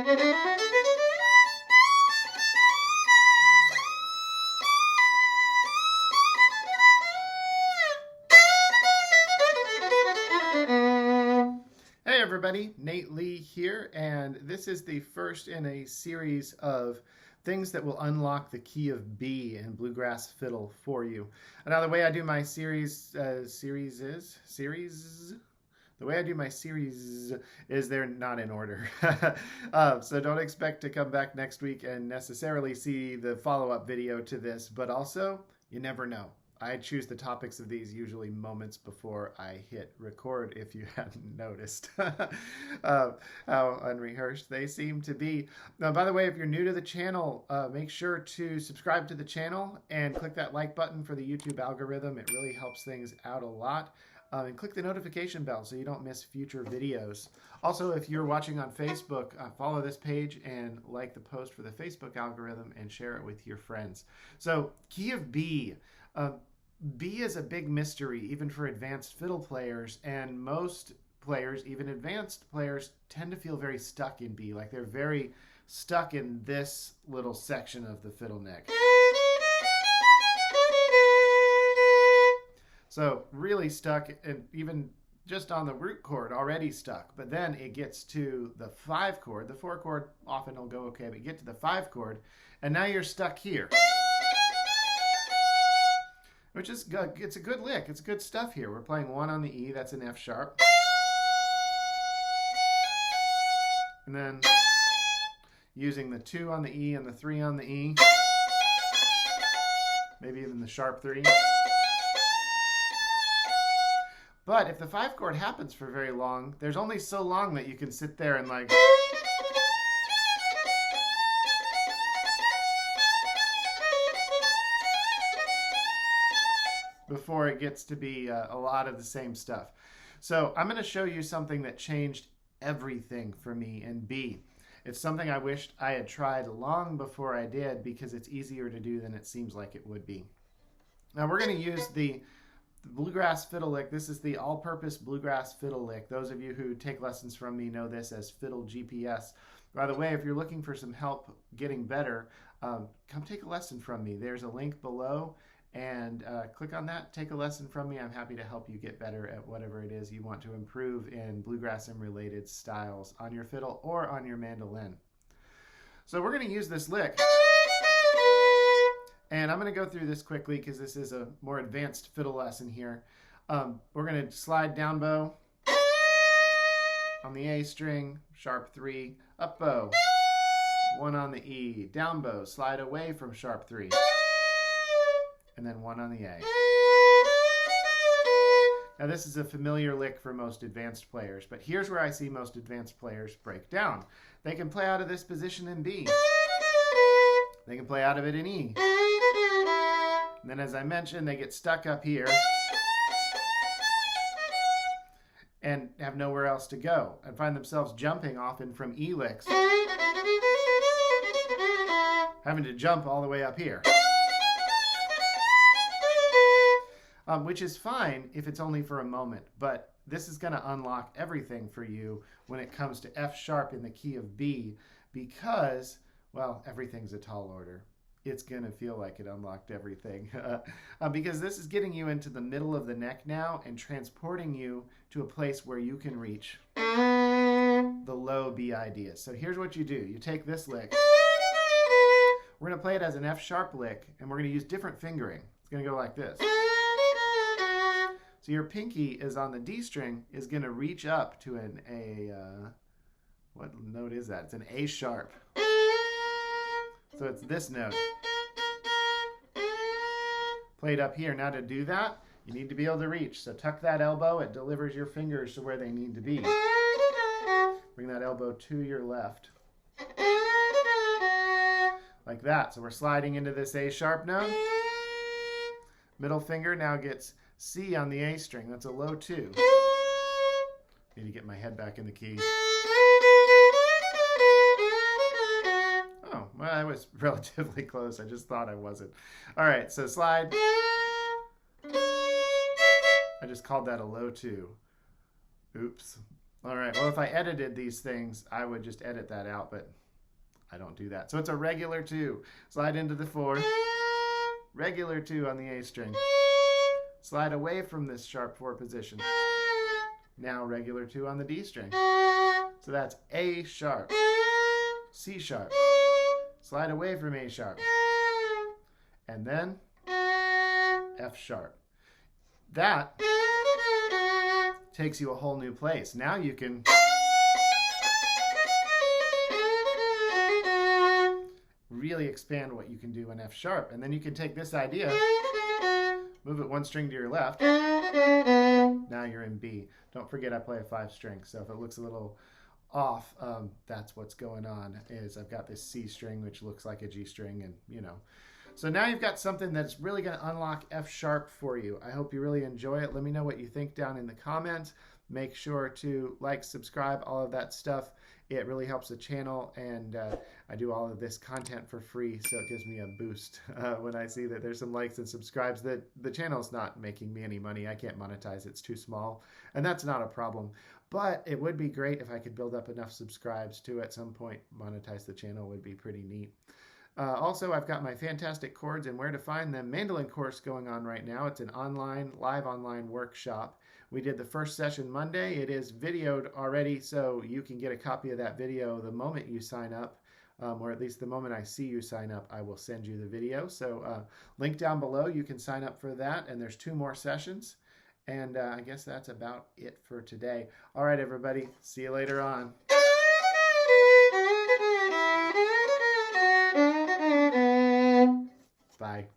Hey everybody, Nate Lee here, and this is the first in a series of things that will unlock the key of B in bluegrass fiddle for you. Now the way I do my series is they're not in order. So don't expect to come back next week and necessarily see the follow-up video to this, but also, you never know. I choose the topics of these usually moments before I hit record, if you hadn't noticed how unrehearsed they seem to be. Now, by the way, if you're new to the channel, make sure to subscribe to the channel and click that like button for the YouTube algorithm. It really helps things out a lot. And click the notification bell so you don't miss future videos. Also, if you're watching on Facebook, follow this page and like the post for the Facebook algorithm and share it with your friends. So, key of B. B is a big mystery, even for advanced fiddle players, and most players, even advanced players, tend to feel very stuck in B, like they're very stuck in this little section of the fiddle neck. So really stuck, and even just on the root chord, already stuck. But then it gets to the 5 chord. The 4 chord often will go okay, but you get to the 5 chord, and now you're stuck here. Which is good. It's a good lick. It's good stuff here. We're playing 1 on the E. That's an F sharp. And then using the 2 on the E and the 3 on the E. Maybe even the sharp 3. But if the 5 chord happens for very long, there's only so long that you can sit there and like... before it gets to be a lot of the same stuff. So I'm going to show you something that changed everything for me in B. It's something I wished I had tried long before I did because it's easier to do than it seems like it would be. Now we're going to use the bluegrass fiddle lick. This is the all-purpose bluegrass fiddle lick. Those of you who take lessons from me know this as Fiddle GPS. By the way, if you're looking for some help getting better, come take a lesson from me. There's a link below. And click on that, take a lesson from me. I'm happy to help you get better at whatever it is you want to improve in bluegrass and related styles on your fiddle or on your mandolin. So we're going to use this lick. And I'm going to go through this quickly because this is a more advanced fiddle lesson here. We're going to slide down bow on the A string, sharp 3, up bow, 1 on the E, down bow, slide away from sharp 3. And then 1 on the A. Now this is a familiar lick for most advanced players, but here's where I see most advanced players break down. They can play out of this position in B. They can play out of it in E. And then as I mentioned, they get stuck up here and have nowhere else to go and find themselves jumping often from E licks, having to jump all the way up here. Which is fine if it's only for a moment, but this is going to unlock everything for you when it comes to F sharp in the key of B because, well, everything's a tall order. It's going to feel like it unlocked everything because this is getting you into the middle of the neck now and transporting you to a place where you can reach the low B ideas. So here's what you do. You take this lick. We're going to play it as an F sharp lick, and we're going to use different fingering. It's going to go like this. So your pinky is on the D string, is going to reach up to an what note is that? It's an A sharp. So it's this note. Played up here. Now to do that, you need to be able to reach. So tuck that elbow. It delivers your fingers to where they need to be. Bring that elbow to your left. Like that. So we're sliding into this A sharp note. Middle finger now gets C on the A string. That's a low 2. Need to get my head back in the key. Oh, well, I was relatively close. I just thought I wasn't. All right, so slide. I just called that a low 2. Oops. All right, well, if I edited these things, I would just edit that out, but I don't do that. So it's a regular 2. Slide into the 4. Regular 2 on the A string. Slide away from this sharp 4 position. Now regular 2 on the D string. So that's A sharp, C sharp. Slide away from A sharp. And then F sharp. That takes you a whole new place. Now you can really expand what you can do in F sharp. And then you can take this idea, move it 1 string to your left. Now you're in B. Don't forget I play a 5 string, so if it looks a little off, that's what's going on. Is I've got this C string which looks like a G string, and you know. So now you've got something that's really going to unlock F sharp for you. I hope you really enjoy it. Let me know what you think down in the comments. Make sure to like, subscribe, all of that stuff. It really helps the channel, and I do all of this content for free, so it gives me a boost when I see that there's some likes and subscribes. The channel's not making me any money. I can't monetize. It's too small, and that's not a problem. But it would be great if I could build up enough subscribes to at some point monetize the channel. Would be pretty neat. Also, I've got my fantastic chords and where to find them mandolin course going on right now. It's an live online workshop. We did the first session Monday. It is videoed already, so you can get a copy of that video the moment you sign up, or at least the moment I see you sign up, I will send you the video. So link down below, you can sign up for that, and there's 2 more sessions. And I guess that's about it for today. All right, everybody. See you later on. Bye.